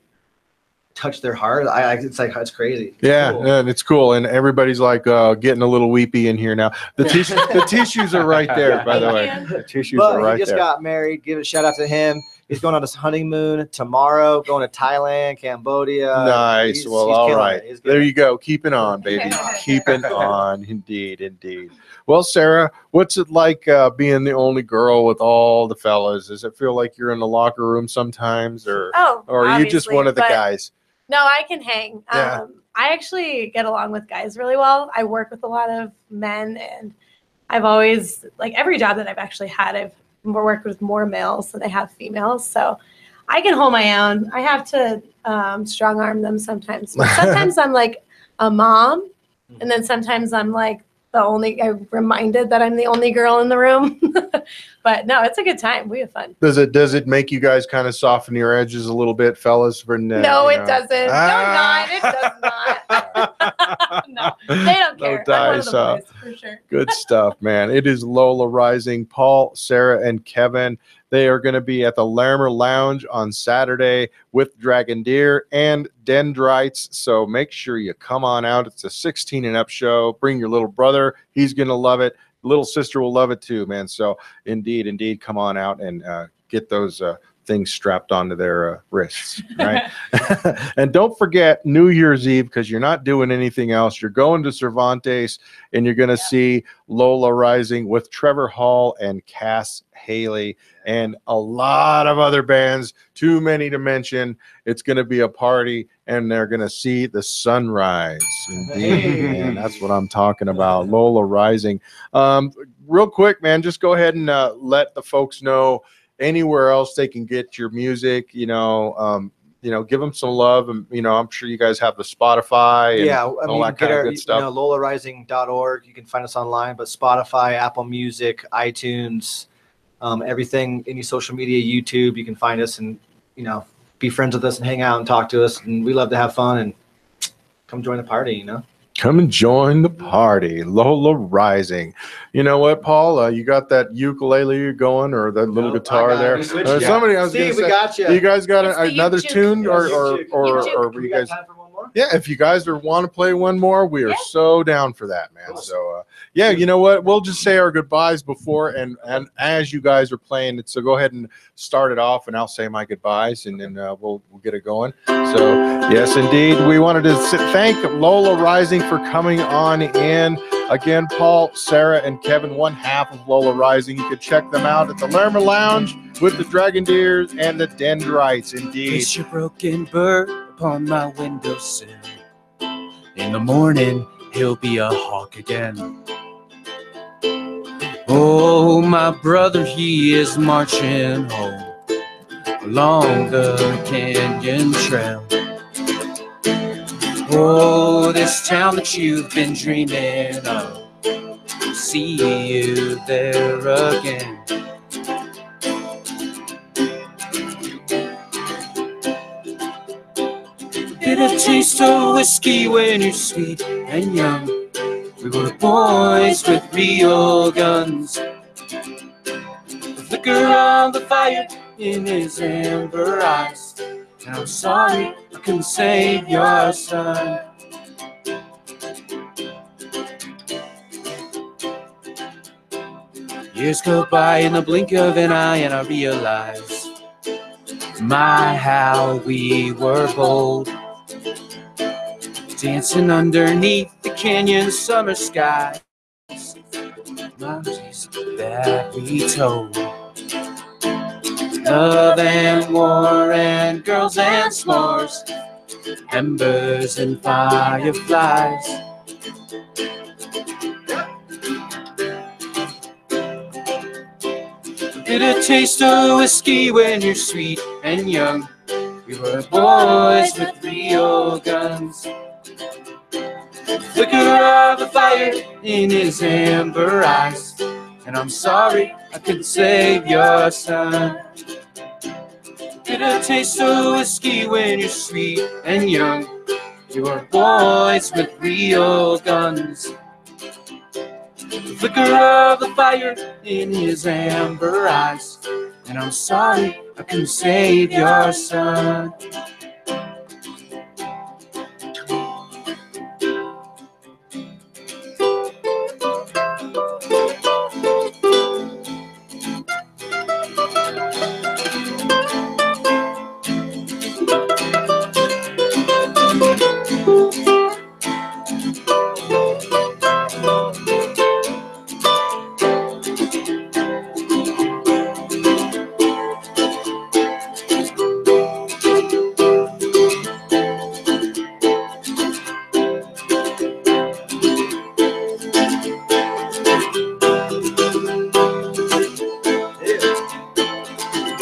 touch their heart. It's crazy. Yeah, cool. And it's cool. And everybody's like getting a little weepy in here now. The tissues are right there, by the way. The tissues are right there. He just got married. Give a shout out to him. He's going on his honeymoon tomorrow, going to Thailand, Cambodia. Nice. He's all right. There you go. Keep it on, baby. Keep it on. Indeed. Well, Sarah, what's it like being the only girl with all the fellas? Does it feel like you're in the locker room sometimes, or are you just one of the guys? No, I can hang. Yeah. I actually get along with guys really well. I work with a lot of men, and I've always, every job that I've actually had, I've worked with more males than I have females. So I can hold my own. I have to strong arm them sometimes. Sometimes I'm like a mom, and then sometimes I'm like I'm reminded that I'm the only girl in the room. But no, it's a good time. We have fun. Does it make you guys kind of soften your edges a little bit, fellas? No, it doesn't. It does not. No, they don't care. No I'm one of the boys, for sure. Good stuff, man. It is Lola Rising. Paul, Sarah, and Kevin. They are going to be at the Lammer Lounge on Saturday with Dragon Deer and Dendrites. So make sure you come on out. It's a 16 and up show. Bring your little brother. He's going to love it. Little sister will love it too, man. So indeed, come on out and get those things strapped onto their wrists, right? And don't forget New Year's Eve, because you're not doing anything else. You're going to Cervantes, and you're going to see Lola Rising with Trevor Hall and Cass Haley and a lot of other bands, too many to mention. It's going to be a party, and they're going to see the sunrise. Indeed, man. That's what I'm talking about. Lola Rising. Real quick, man, just go ahead and let the folks know anywhere else they can get your music, give them some love. And, I'm sure you guys have the Spotify and all that kind of good stuff. LolaRising.org. You can find us online, but Spotify, Apple Music, iTunes, Everything, any social media, YouTube, you can find us and, you know, be friends with us and hang out and talk to us. And we love to have fun and come join the party, you know. Come and join the party. Lola Rising. You know what, Paul? You got that ukulele going or that little guitar there? Somebody I was going to say, we got you. You guys got another juke. tune or You you got guys? time for one more? Yeah, if you guys want to play one more, we are Yeah. so down for that, man. So, yeah, you know what? We'll just say our goodbyes before and as you guys are playing it. So go ahead and start it off, and I'll say my goodbyes, and then we'll get it going. So, yes, indeed, we wanted to thank Lola Rising for coming on in. Again, Paul, Sarah, and Kevin, one half of Lola Rising. You can check them out at the Lerma Lounge with the Dragon Deers and the Dendrites, indeed. Place your broken bird upon my windowsill. In the morning, he'll be a hawk again. Oh, my brother, he is marching home along the canyon trail. Oh, this town that you've been dreaming of, see you there again. Get a taste of whiskey when you're sweet and young. We were boys with real guns. The flicker of the fire in his amber eyes. And I'm sorry I couldn't save your son. Years go by in the blink of an eye, and I realize, my, how we were bold. Dancing underneath the canyon summer sky. Memories that we told. Love and war and girls and s'mores, embers and fireflies. Get a taste of whiskey when you're sweet and young. We were boys with real guns. Flicker of the fire in his amber eyes. And I'm sorry I couldn't save your son. Get a taste of whiskey when you're sweet and young. You were boys with real guns. The flicker of the fire in his amber eyes. And I'm sorry I couldn't save your son.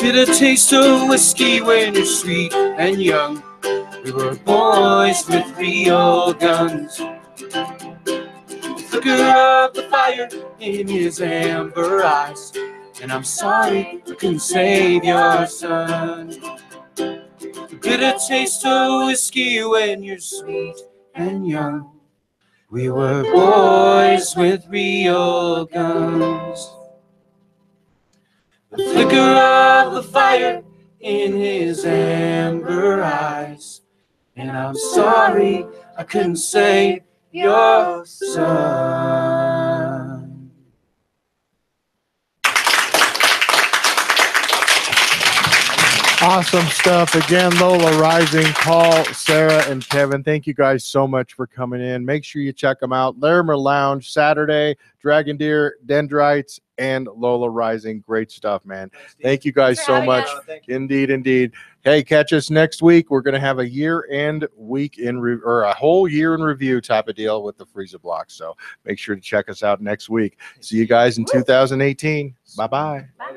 Get a taste of whiskey when you're sweet and young. We were boys with real guns. The flicker of the fire in his amber eyes. And I'm sorry I couldn't save your son. Get a taste of whiskey when you're sweet and young. We were boys with real guns. The flicker of the fire in his amber eyes. And I'm sorry I couldn't save your son. Awesome stuff. Again, Lola Rising, Paul, Sarah, and Kevin, thank you guys so much for coming in. Make sure you check them out. Larimer Lounge, Saturday, Dragon Deer, Dendrites, and Lola Rising. Great stuff, man. Thank you guys so much. Indeed, indeed. Hey, catch us next week. We're going to have a year-end week or a whole year in review type of deal with the Freeza Block. So make sure to check us out next week. See you guys in 2018. Bye-bye. Bye.